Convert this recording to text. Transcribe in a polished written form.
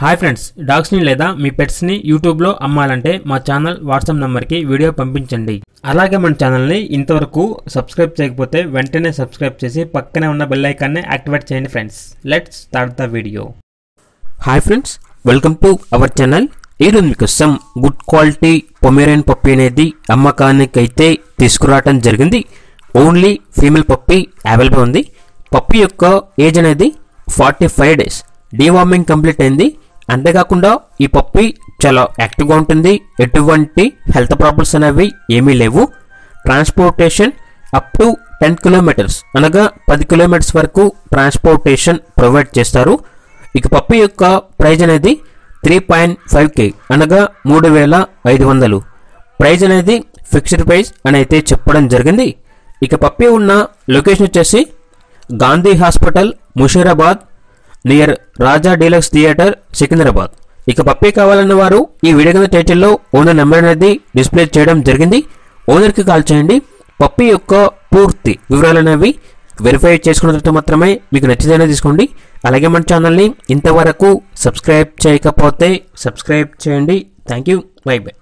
Hi friends, డాగ్స్ని లేదా మీ పెట్స్ని యూట్యూబ్లో అమ్మాలంటే మా ఛానల్ వాట్సాప్ నెంబర్కి వీడియో పంపించండి. అలాగే మన ఛానల్ని ఇంతవరకు సబ్స్క్రైబ్ చేయకపోతే వెంటనే సబ్స్క్రైబ్ చేసి పక్కనే ఉన్న బెల్ ఐకాన్ని యాక్టివేట్ చేయండి friends. Let's start the video. Hi friends, welcome to our channel. ఈరోజు మీకోసం గుడ్ క్వాలిటీ పొమేరియన్ పప్పీ అనేది అమ్మకానికి అయితే తీసుకురావడం జరిగింది. ఓన్లీ ఫీమేల్ పప్పీ అవైలబుల్ ఉంది. పప్పీ యొక్క ఏజ్ అనేది 45 days. డీవార్మింగ్ కంప్లీట్ అయింది. అంతేకాకుండా ఈ పప్పీ చాలా యాక్టివ్గా ఉంటుంది. ఎటువంటి హెల్త్ ప్రాబ్లమ్స్ అనేవి ఏమీ లేవు. ట్రాన్స్పోర్టేషన్ అప్ టు 10 kilometers అనగా 10 kilometers వరకు ట్రాన్స్పోర్టేషన్ ప్రొవైడ్ చేస్తారు. ఇక పప్పీ యొక్క ప్రైజ్ అనేది 3.5K అనగా 3,500. ప్రైజ్ అనేది ఫిక్స్డ్ ప్రైజ్ అని అయితే చెప్పడం జరిగింది. ఇక పప్పీ ఉన్న లొకేషన్ వచ్చేసి గాంధీ హాస్పిటల్, ముషీరాబాద్, నియర్ రాజా డీలక్స్ థియేటర్, సికింద్రాబాద్. ఇక పప్పీ కావాలన్న వారు ఈ వీడియో కింద టైటిల్లో ఓనర్ నెంబర్ అనేది డిస్ప్లే చేయడం జరిగింది. ఓనర్కి కాల్ చేయండి. పప్పీ యొక్క పూర్తి వివరాలు అనేవి వెరిఫై చేసుకున్న తర్వాత మాత్రమే మీకు నచ్చితేనే తీసుకోండి. అలాగే మన ఛానల్ని ఇంతవరకు సబ్స్క్రైబ్ చేయకపోతే సబ్స్క్రైబ్ చేయండి. Thank you. By by.